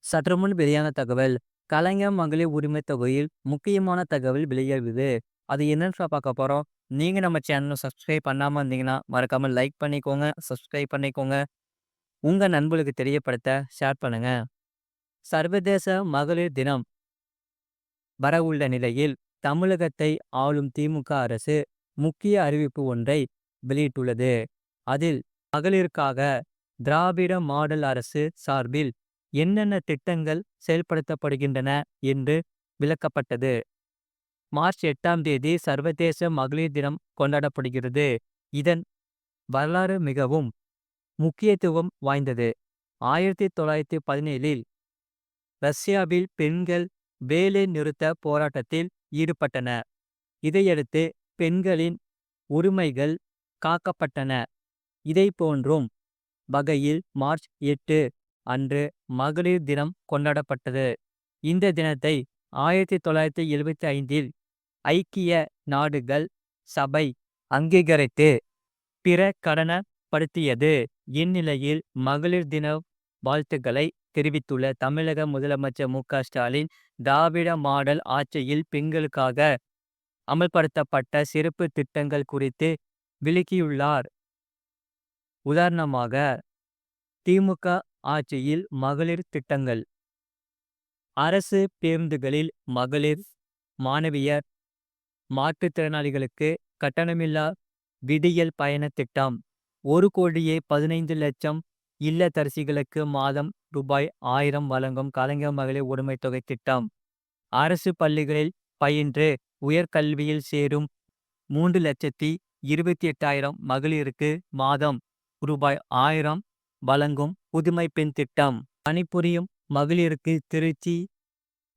சற்றுமுன் வெளியான தகவல். கலைஞர் மகளிர் உரிமை தொகையில் முக்கியமான தகவல் வெளியாகுது. அது என்னன்னு பார்க்க போறோம். நீங்க நம்ம சேனலை சப்ஸ்கிரைப் பண்ணாம இருந்தீங்கன்னா, மறக்காம லைக் பண்ணிக்கோங்க, சப்ஸ்கிரைப் பண்ணிக்கோங்க. உங்க நண்பர்களுக்கு தெரியப்படுத்த ஷேர் பண்ணுங்க. சர்வதேச மகளிர் தினம் வரவுள்ள நிலையில், தமிழகத்தை ஆளும் திமுக அரசு முக்கிய அறிவிப்பு ஒன்றை வெளியிட்டுள்ளது. அதில் மகளிருக்காக திராவிட மாடல் அரசு சார்பில் என்னென்ன திட்டங்கள் செயல்படுத்தப்படுகின்றன என்று விளக்கப்பட்டது. மார்ச் 8ஆம் தேதி சர்வதேச மகளிர் தினம் கொண்டாடப்படுகிறது. இதன் வரலாறு மிகவும் முக்கியத்துவம் வாய்ந்தது. 1917இல் ரஷ்யாவில் பெண்கள் வேலை நிறுத்த போராட்டத்தில் ஈடுபட்டனர். இதையடுத்து பெண்களின் உரிமைகள் காக்கப்பட்டன. இதை போன்றும் வகையில் மார்ச் 8 அன்று மகளிர் தினம் கொண்டாடப்பட்டது. இந்த தினத்தை 1975இல் ஐக்கிய நாடுகள் சபை அங்கீகரித்து பிரகடனப்படுத்தியது. இந்நிலையில் மகளிர் தின வாழ்த்துக்களை தெரிவித்துள்ள தமிழக முதலமைச்சர் மு.க.ஸ்டாலின், திராவிட மாடல் ஆட்சியில் பெண்களுக்காக அமல்படுத்தப்பட்ட சிறப்பு திட்டங்கள் குறித்து விளக்கியுள்ளார். உதாரணமாக, திமுக ஆட்சியில் மகளிர் திட்டங்கள்: அரசு பேருந்துகளில் மகளிர் மாணவியர் மாற்றுத்திறனாளிகளுக்கு கட்டணமில்லா விடியல் பயண திட்டம். 1,15,00,000 இல்லத்தரசிகளுக்கு மாதம் ரூபாய் 1000 வழங்கும் கலைஞர் மகளிர் உரிமை தொகை திட்டம். அரசு பள்ளிகளில் பயின்று உயர்கல்வியில் சேரும் 3,28,000 மகளிருக்கு மாதம் ரூபாய் 1000 வழங்கும் புதுமை பெண் திட்டம். பணிபுரியும் மகளிருக்கு திருச்சி,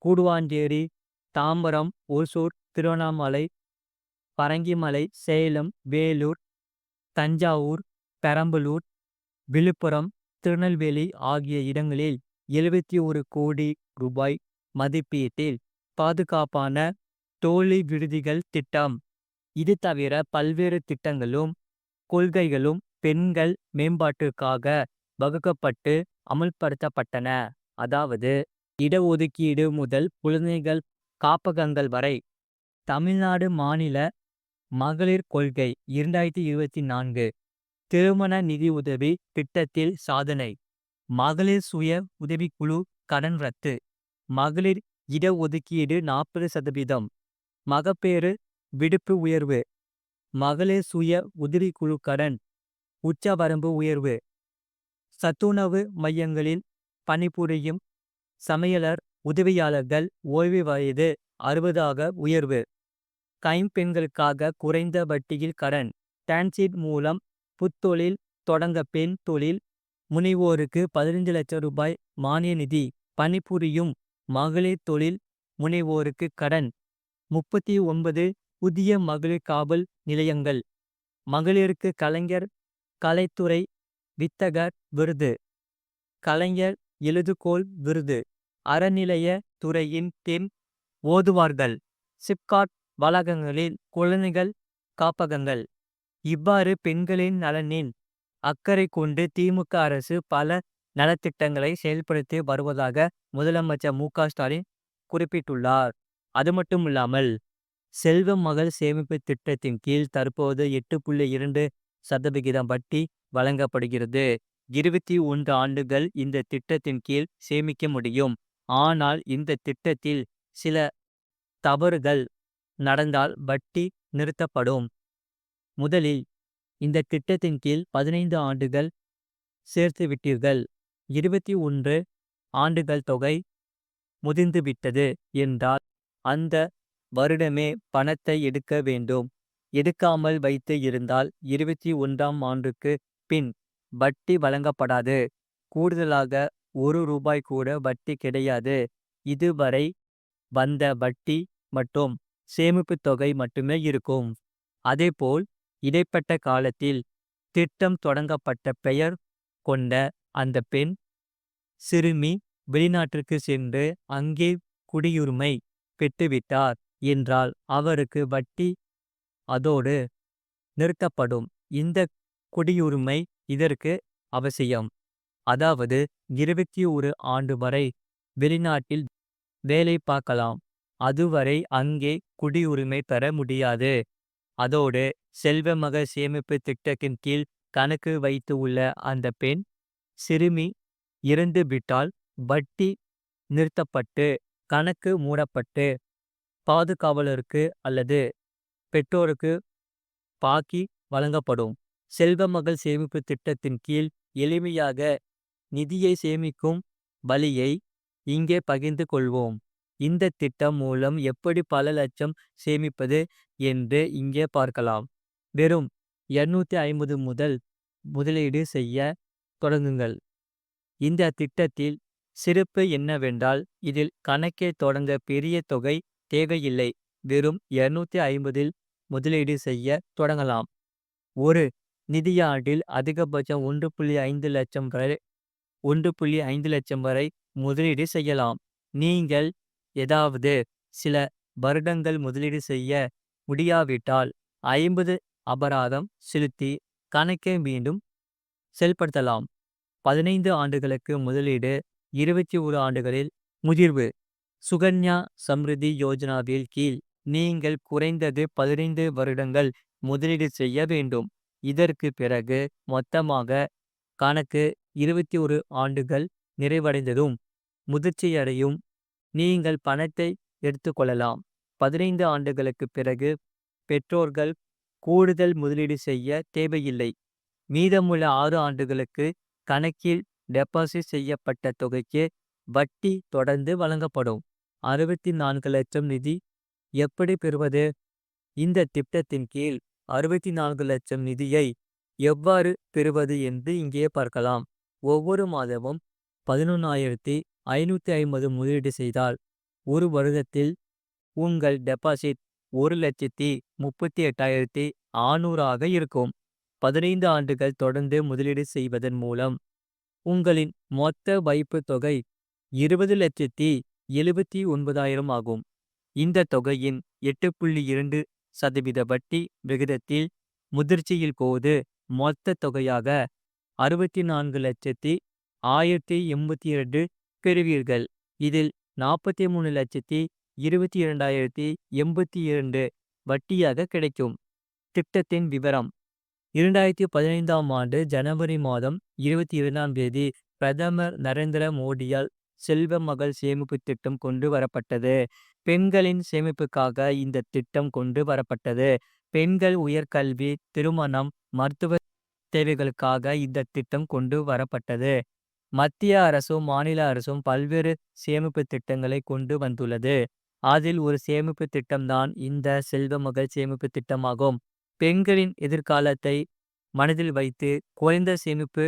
கூடுவாஞ்சேரி, தாம்பரம், ஓசூர், திருவண்ணாமலை, பரங்கிமலை, சேலம், வேலூர், தஞ்சாவூர், பெரம்பலூர், விழுப்புரம், திருநெல்வேலி ஆகிய இடங்களில் 71 கோடி ரூபாய் மதிப்பீட்டில் பாதுகாப்பான தோழி விடுதிகள் திட்டம். இது தவிர பல்வேறு திட்டங்களும் கொள்கைகளும் பெண்கள் மேம்பாட்டிற்காக வகுக்கப்பட்டு அமல்படுத்தப்பட்டன. அதாவது, இடஒதுக்கீடு முதல் குழந்தைகள் காப்பகங்கள் வரை. தமிழ்நாடு மாநில மகளிர் கொள்கை 2024. திருமண நிதியுதவி திட்டத்தில் சாதனை. மகளிர் சுய உதவிக்குழு கடன் ரத்து. மகளிர் இடஒதுக்கீடு 40%. மகப்பேறு விடுப்பு உயர்வு. மகளிர் சுய உதவிக்குழு கடன் உச்சவரம்பு உயர்வு. சத்துணவு மையங்களில் பணிபுரியும் சமையலர் உதவியாளர்கள் ஓய்வு வயது 60 உயர்வு. கைம்பெண்களுக்காக குறைந்த வட்டியில் கடன். டான்சீட் மூலம் புத்தொழில் தொடங்க பெண் தொழில் முனைவோருக்கு 15 லட்சம் ரூபாய் மானிய நிதி. பணிபுரியும் மகளிர் தொழில் முனைவோருக்கு கடன். 39 புதிய மகளிர் காவல் நிலையங்கள். மகளிருக்கு கலைஞர் கலைத்துறை வித்தகர் விருது, கலைஞர் எழுதுகோள் விருது. அறநிலைய துறையின் கீழ் ஓதுவார்கள், சிப்காட் வளாகங்களில் குழந்தைகள் காப்பகங்கள். இவ்வாறு பெண்களின் நலனில் அக்கறை கொண்டு திமுக அரசு பல நலத்திட்டங்களை செயல்படுத்தி வருவதாக முதலமைச்சர் மு.க.ஸ்டாலின் குறிப்பிட்டுள்ளார். அது மட்டுமில்லாமல், செல்வ மகள் சேமிப்பு திட்டத்தின் கீழ் தற்போது 8.2% வட்டி வழங்கப்படுகிறது. 21 ஆண்டுகள் இந்த திட்டத்தின் கீழ் சேமிக்க முடியும். ஆனால் இந்த திட்டத்தில் சில தவறுகள் நடந்தால் வட்டி நிறுத்தப்படும். முதலில், இந்த திட்டத்தின் கீழ் 15 ஆண்டுகள் சேர்த்துவிட்டீர்கள், 21 ஆண்டுகள் தொகை முதிர்ந்துவிட்டது என்றால் அந்த வருடமே பணத்தை எடுக்க வேண்டும். எடுக்காமல் வைத்து இருந்தால் 21ஆம் ஆண்டுக்கு பின் வட்டி வழங்கப்படாது. கூடுதலாக ரூபாய் கூட வட்டி கிடையாது. இதுவரை வந்த வட்டி மற்றும் சேமிப்பு தொகை மட்டுமே இருக்கும். அதேபோல், இடைப்பட்ட காலத்தில் திட்டம் தொடங்கப்பட்ட பெயர் கொண்ட அந்த பெண் சிறுமி வெளிநாட்டிற்கு சென்று அங்கே குடியுரிமை பெற்றுவிட்டார் என்றால் அவருக்கு வட்டி அதோடு நிறுத்தப்படும். இந்த குடியுரிமை இதற்கு அவசியம். அதாவது 21 ஆண்டு வரை வெளிநாட்டில் வேலை பார்க்கலாம். அதுவரை அங்கே குடியுரிமை பெற முடியாது. அதோடு செல்வமகள் சேமிப்பு திட்டத்தின் கீழ் கணக்கு வைத்து உள்ள அந்த பெண் சிறுமி இறந்து விட்டால் வட்டி நிறுத்தப்பட்டு கணக்கு மூடப்பட்டு பாதுகாவலருக்கு அல்லது பெற்றோருக்கு பாக்கி வழங்கப்படும். செல்வமகள் சேமிப்பு திட்டத்தின் கீழ் எளிமையாக நிதியை சேமிக்கும் வழியை இங்கே பகிர்ந்து கொள்வோம். இந்த திட்டம் மூலம் எப்படி பல லட்சம் சேமிப்பது என்று இங்கே பார்க்கலாம். வெறும் 250 முதல் முதலீடு செய்ய தொடங்குங்கள். இந்த திட்டத்தில் சிறப்பு என்னவென்றால் இதில் கணக்கை தொடங்க பெரிய தொகை தேவையில்லை. வெறும் 250இல் முதலீடு செய்ய தொடங்கலாம். ஒரு நிதியாண்டில் அதிகபட்சம் 1.5 லட்சம் வரை 1.5 லட்சம் வரை முதலீடு செய்யலாம். நீங்கள் ஏதாவது சில வருடங்கள் முதலீடு செய்ய முடியாவிட்டால் 50 அபராதம் செலுத்தி கணக்கை மீண்டும் செயல்படுத்தலாம். 15 ஆண்டுகளுக்கு முதலீடு 21 ஆண்டுகளில் முதிர்வு. சுகன்யா சம்ரிதி யோஜனாவில் கீழ் நீங்கள் குறைந்தது 15 வருடங்கள் முதலீடு செய்ய வேண்டும். இதற்கு பிறகு மொத்தமாக கணக்கு 21 ஆண்டுகள் நிறைவடைந்ததும் முதிர்ச்சியடையும். நீங்கள் பணத்தை எடுத்துக்கொள்ளலாம். 15 ஆண்டுகளுக்கு பிறகு பெற்றோர்கள் கூடுதல் முதலீடு செய்ய தேவையில்லை. மீதமுள்ள 6 ஆண்டுகளுக்கு கணக்கில் டெபாசிட் செய்யப்பட்ட தொகைக்கு வட்டி தொடர்ந்து வழங்கப்படும். 64 லட்சம் நிதி எப்படி பெறுவது? இந்த திட்டத்தின் கீழ் 64 லட்சம் நிதியை எவ்வாறு பெறுவது என்று இங்கே பார்க்கலாம். ஒவ்வொரு மாதமும் 11,550 முதலீடு செய்தால் ஒரு வருடத்தில் உங்கள் டெபாசிட் 1,38,600 ஆக இருக்கும். 15 ஆண்டுகள் தொடர்ந்து முதலீடு செய்வதன் மூலம் உங்களின் மொத்த வைப்பு தொகை 20,79,000 ஆகும். இந்த தொகையின் 8.2% வட்டி விகிதத்தில் முதிர்ச்சியில் போது மொத்த தொகையாக 64,1,082 பெறுவீர்கள். இதில் 43,22,082 வட்டியாக கிடைக்கும். திட்டத்தின் விவரம் 2015ஆம் ஆண்டு ஜனவரி மாதம் 22ஆம் தேதி பிரதமர் நரேந்திர மோடியால் செல்வமகள் சேமிப்பு திட்டம் கொண்டு வரப்பட்டது. பெண்களின் சேமிப்புக்காக இந்த திட்டம் கொண்டு வரப்பட்டது. பெண்கள் உயர்கல்வி, திருமணம், மருத்துவ தேவைகளுக்காக இந்த திட்டம் கொண்டு வரப்பட்டது. மத்திய அரசும் மாநில அரசும் பல்வேறு சேமிப்பு திட்டங்களை கொண்டு வந்துள்ளது. அதில் ஒரு சேமிப்பு திட்டம்தான் இந்த செல்வமகள் சேமிப்பு திட்டமாகும். பெண்களின் எதிர்காலத்தை மனதில் வைத்து குறைந்த சேமிப்பு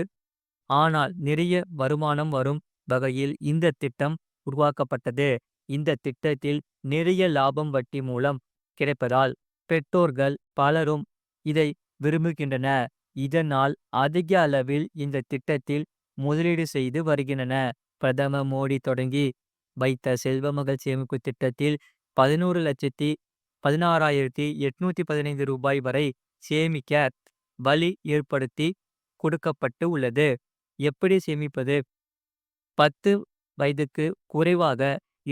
ஆனால் நிறைய வருமானம் வரும் வகையில் இந்த திட்டம் உருவாக்கப்பட்டது. இந்த திட்டத்தில் நிறைய லாபம் வட்டி மூலம் கிடைப்பதால் பெற்றோர்கள் பலரும் இதை விரும்புகின்றன. இதனால் அதிக அளவில் இந்த திட்டத்தில் முதலீடு செய்து வருகின்றன. பிரதமர் மோடி தொடங்கி வைத்த செல்வமகள் சேமிப்பு திட்டத்தில் 11,16,815 ரூபாய் வரை சேமிக்க வழி ஏற்படுத்தி கொடுக்கப்பட்டு உள்ளது. எப்படி சேமிப்பது? 10 வயதுக்கு குறைவாக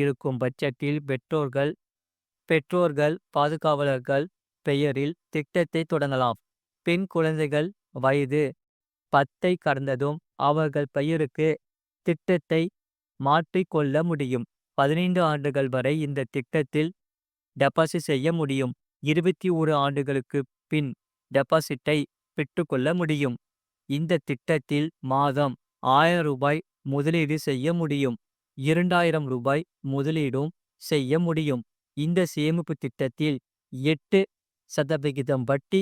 இருக்கும் பட்சத்தில் பெற்றோர்கள் பாதுகாவலர்கள் பெயரில் திட்டத்தை தொடங்கலாம். பெண் குழந்தைகள் வயது 10ஐ கடந்ததும் அவர்கள் பெயருக்கு திட்டத்தை மாற்றிக்கொள்ள முடியும். 15 ஆண்டுகள் வரை இந்த திட்டத்தில் டெபாசிட் செய்ய முடியும். 21 ஆண்டுகளுக்கு பின் டெபாசிட்டை பெற்றுக்கொள்ள முடியும். இந்த திட்டத்தில் மாதம் 1000 ரூபாய் முதலீடு செய்ய முடியும். 2000 ரூபாய் முதலீடும் செய்ய முடியும். இந்த சேமிப்பு திட்டத்தில் 8% வட்டி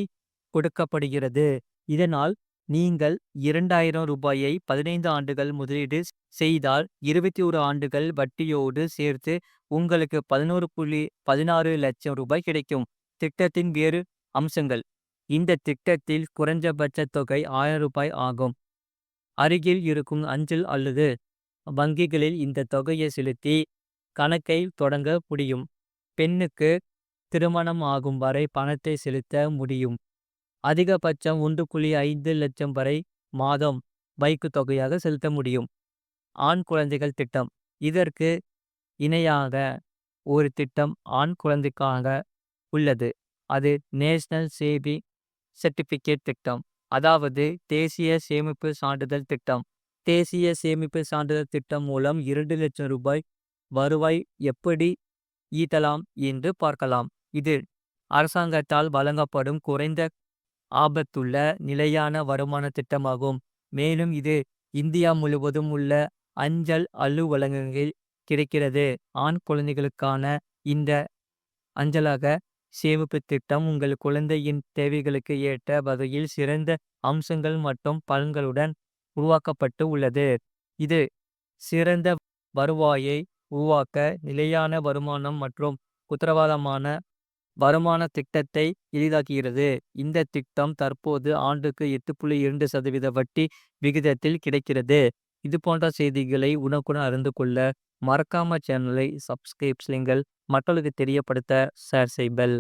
கொடுக்கப்படுகிறது. இதனால் நீங்கள் 2000 ரூபாயை 15 ஆண்டுகள் முதலீடு செய்தால் 21 ஆண்டுகள் வட்டியோடு சேர்த்து உங்களுக்கு 11.16 லட்சம் ரூபாய் கிடைக்கும். திட்டத்தின் வேறு அம்சங்கள். இந்த திட்டத்தில் குறைஞ்சபட்ச தொகை 1000 ரூபாய் ஆகும். அருகில் இருக்கும் அஞ்சல் அல்லது வங்கிகளில் இந்த தொகையை செலுத்தி கணக்கை தொடங்க முடியும். பெண்ணுக்கு திருமணம் ஆகும் வரை பணத்தை செலுத்த முடியும். அதிகபட்சம் 1.5 லட்சம் வரை மாதம் வைப்பு தொகையாக செலுத்த முடியும். ஆண் குழந்தைகள் திட்டம். இதற்கு இணையாக ஒரு திட்டம் ஆண் குழந்தைக்காக உள்ளது. அது நேஷனல் சேவிங் சர்டிபிகேட் திட்டம். அதாவது தேசிய சேமிப்பு சான்றிதழ் திட்டம். தேசிய சேமிப்பு சான்றிதழ் திட்டம் மூலம் 2,00,000 ரூபாய் வருவாய் எப்படி ஈட்டலாம் என்று பார்க்கலாம். இது அரசாங்கத்தால் வழங்கப்படும் குறைந்த ஆபத்துள்ள நிலையான வருமான திட்டமாகும். மேலும் இது இந்தியா முழுவதும் உள்ள அஞ்சல் அலுவலகங்களில் கிடைக்கிறது. ஆண் குழந்தைகளுக்கான இந்த அஞ்சலக சேமிப்பு திட்டம் உங்கள் குழந்தையின் தேவைகளுக்கு ஏற்ற வகையில் சிறந்த அம்சங்கள் மற்றும் பலன்களுடன் உருவாக்கப்பட்டு உள்ளது. இது சிறந்த வருவாயை உருவாக்க, நிலையான வருமானம் மற்றும் உத்தரவாதமான வருமான திட்டத்தை எளிதாக்குகிறது. இந்த திட்டம் தற்போது ஆண்டுக்கு 8.2% வட்டி விகிதத்தில் கிடைக்கிறது. இது போன்ற செய்திகளை உடனுக்குடன் அறிந்து கொள்ள மறக்காம சேனலை சப்ஸ்கிரைப் செய்யுங்கள். மக்களுக்கு தெரியப்படுத்த ஷேர் செய்யுங்கள்.